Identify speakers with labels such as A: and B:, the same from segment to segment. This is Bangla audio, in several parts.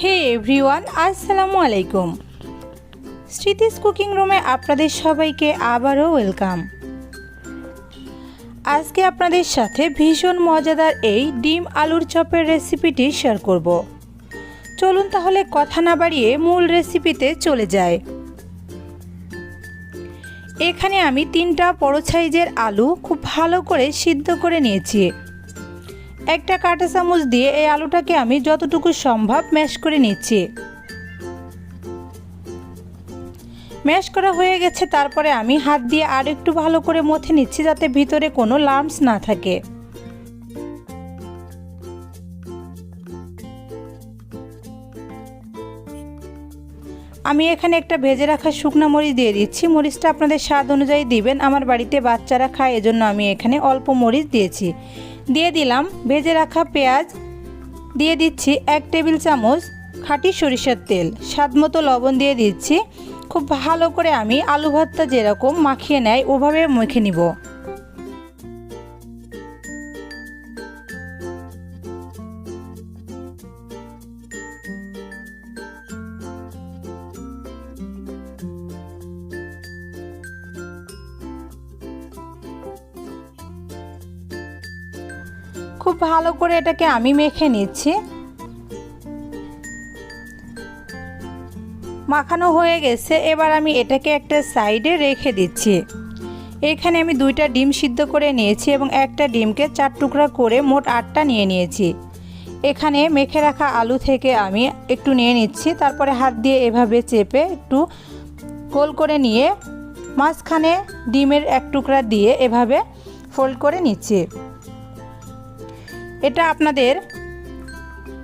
A: হে এভরিওয়ান, আসসালামু আলাইকুম। স্মৃতিস কুকিং রুমে আপনাদের সবাইকে আবারও ওয়েলকাম। আজকে আপনাদের সাথে ভীষণ মজাদার এই ডিম আলুর চপের রেসিপিটি শেয়ার করব। চলুন তাহলে কথা না বাড়িয়ে মূল রেসিপিতে চলে যাই। এখানে আমি 3টা বড় সাইজের আলু খুব ভালো করে সিদ্ধ করে নিয়েছি। একটা কাঁটা চামচ দিয়ে এই আলুটাকে আমি যতটুকু সম্ভব ম্যাশ করে নিচ্ছি। ম্যাশ করা হয়ে গেছে, তারপরে আমি হাত দিয়ে আর একটু ভালো করে মথে নিচ্ছি যাতে ভিতরে কোনো লাম্পস না থাকে। আমি এখানে একটা ভেজে রাখা শুকনো মরিচ দিয়ে দিচ্ছি। মরিচটা আপনাদের স্বাদ অনুযায়ী দিবেন। আমার বাড়িতে বাচ্চারা খায়, এজন্য আমি এখানে অল্প মরিচ দিয়েছি। দিয়ে দিলাম ভেজে রাখা পেঁয়াজ, দিয়ে দিচ্ছি 1 টেবিল চামচ খাঁটি সরিষার তেল, স্বাদমতো লবণ দিয়ে দিচ্ছি। খুব ভালো করে আমি আলু ভর্তা যেরকম মাখিয়ে নেয় ওভাবে মেখে নিব। খুব ভালো করে এটাকে আমি মেখে নিচ্ছি। মাখানো হয়ে গেছে, এবার আমি এটাকে একটা সাইডে রেখে দিচ্ছি। এখানে আমি 2টা ডিম সিদ্ধ করে নিয়েছি এবং একটা ডিমকে 4 টুকরা করে মোট 8টা নিয়ে নিয়েছি। এখানে মেখে রাখা আলু থেকে আমি একটু নিয়ে নিচ্ছি, তারপরে হাত দিয়ে এভাবে চেপে একটু গোল করে নিয়ে মাঝখানে ডিমের 1 টুকরা দিয়ে এভাবে ফোল্ড করে নিচ্ছি। এটা আপনাদের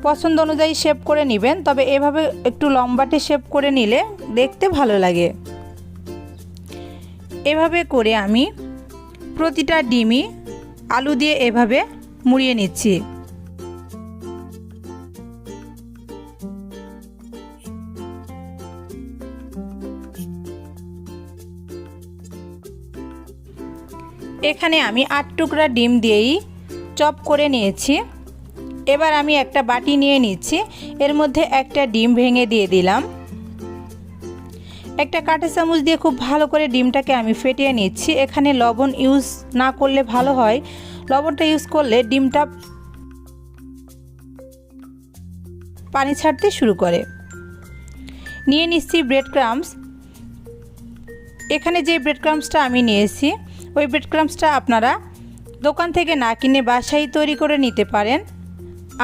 A: পছন্দ অনুযায়ী শেপ করে নেবেন, তবে এভাবে একটু লম্বাটে শেপ করে নিলে দেখতে ভালো লাগে। এভাবে করে আমি প্রতিটা ডিমই আলু দিয়ে এভাবে মুড়িয়ে নিচ্ছি। এখানে আমি 8 টুকরা ডিম দিয়েই চপ করে নিয়েছি। এবার আমি একটা বাটি নিয়ে নিচ্ছি, এর মধ্যে একটা ডিম ভেঙে দিয়ে দিলাম। একটা কাঁটা চামচ দিয়ে খুব ভালো করে ডিমটাকে আমি ফেটিয়ে নিচ্ছি। এখানে লবণ ইউজ না করলে ভালো হয়, লবণটা ইউজ করলে ডিমটা পানি ছাড়তে শুরু করে। নিয়ে নিচ্ছি ব্রেড ক্রাম্বস। এখানে যে ব্রেড ক্রাম্বসটা আমি নিয়েছি ওই ব্রেড ক্রাম্বসটা আপনারা দোকান থেকে না কিনে বাসায় তৈরি করে নিতে পারেন।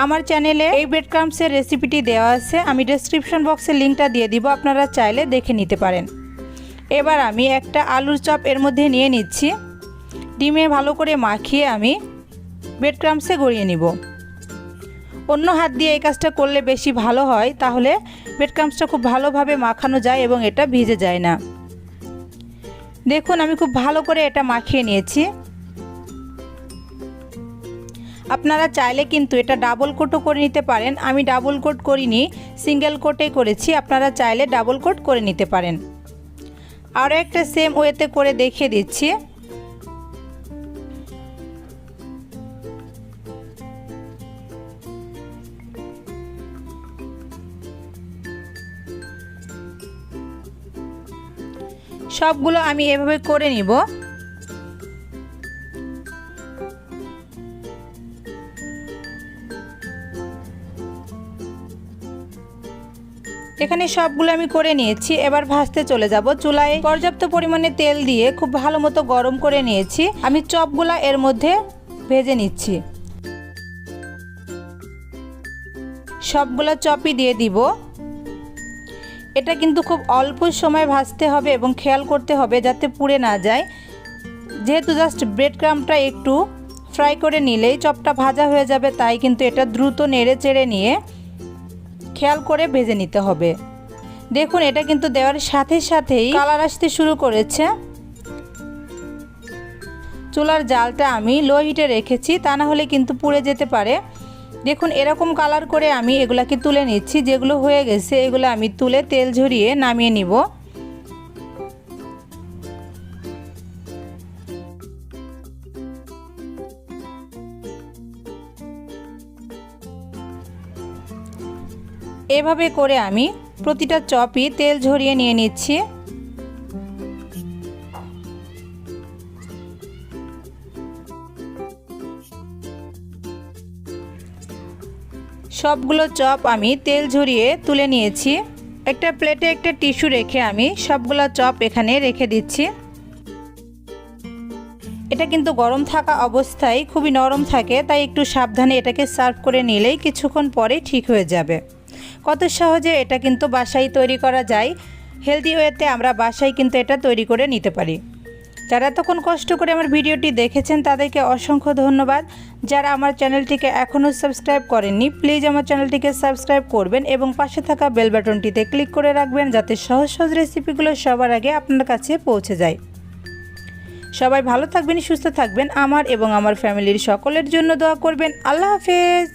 A: আমার চ্যানেলে এই ব্রেড ক্রাম্বসের রেসিপিটি দেওয়া আছে, আমি ডেসক্রিপশন বক্সে লিঙ্কটা দিয়ে দিব, আপনারা চাইলে দেখে নিতে পারেন। এবার আমি একটা আলুর চপ এর মধ্যে নিয়ে নিচ্ছি। ডিমে ভালো করে মাখিয়ে আমি ব্রেড ক্রাম্বসে গড়িয়ে নিব। অন্য হাত দিয়ে এই কাজটা করলে বেশি ভালো হয়, তাহলে ব্রেড ক্রাম্বসটা খুব ভালোভাবে মাখানো যায় এবং এটা ভিজে যায় না। দেখুন আমি খুব ভালো করে এটা মাখিয়ে নিয়েছি। আপনারা চাইলে কিন্তু এটা ডাবল কোটও করে নিতে পারেন। আমি ডাবল কোট করিনি, সিঙ্গেল কোটে করেছি। আপনারা চাইলে ডাবল কোট করে নিতে পারেন। আরও একটা সেম ওয়েতে করে দেখিয়ে দিচ্ছি। সবগুলো আমি এভাবে করে নিব। এখানে সবগুলো আমি করে নিয়েছি। এবার ভাজতে চলে যাব। চুলায় পর্যাপ্ত পরিমাণে তেল দিয়ে খুব ভালো মতো গরম করে নিয়েছি। আমি চপগুলা এর মধ্যে ভেজে নিচ্ছি। সবগুলো চপই দিয়ে দিব। এটা কিন্তু খুব অল্প সময় ভাজতে হবে এবং খেয়াল করতে হবে যাতে পুড়ে না যায়। যেহেতু জাস্ট ব্রেড ক্রাম্বটা একটু ফ্রাই করে নিলেই চপটা ভাজা হয়ে যাবে, তাই কিন্তু এটা দ্রুত নেড়ে চেড়ে নিয়ে খেয়াল করে ভেজে নিতে হবে। দেখুন এটা কিন্তু দেওয়ার সাথে সাথেই কালার আসতে শুরু করেছে। চুলার জালটা আমি লো হিটে রেখেছি, তা না হলে কিন্তু পুড়ে যেতে পারে। দেখুন এরকম কালার করে আমি এগুলাকে তুলে নিচ্ছি। যেগুলো হয়ে গেছে এগুলো আমি তুলে তেল ঝরিয়ে নামিয়ে নিব। এভাবে করে আমি প্রতিটা চপই তেল ঝরিয়ে নিয়ে নিচ্ছি। সবগুলো চপ আমি তেল ঝরিয়ে তুলে নিয়েছি। একটা প্লেটে একটা টিস্যু রেখে আমি সবগুলো চপ এখানে রেখে দিচ্ছি। এটা কিন্তু গরম থাকা অবস্থায় খুবই নরম থাকে, তাই একটু সাবধানে এটাকে সার্ভ করে নিলেই কিছুক্ষণ পরে ঠিক হয়ে যাবে। কত সহজে এটা কিন্তু বাসায় তৈরি করা যায়। হেলদি ওয়েতে আমরা বাসায় কিন্তু এটা তৈরি করে নিতে পারি। যারা এতক্ষণ কষ্ট করে আমার ভিডিওটি দেখেছেন তাদেরকে অসংখ্য ধন্যবাদ। যারা আমার চ্যানেলটিকে এখনও সাবস্ক্রাইব করেননি প্লিজ আমার চ্যানেলটিকে সাবস্ক্রাইব করবেন এবং পাশে থাকা বেল বাটনটিতে ক্লিক করে রাখবেন, যাতে সহজ সহজ রেসিপিগুলো সবার আগে আপনার কাছে পৌঁছে যায়। সবাই ভালো থাকবেন, সুস্থ থাকবেন। আমার এবং আমার ফ্যামিলির সকলের জন্য দোয়া করবেন। আল্লাহ হাফেজ।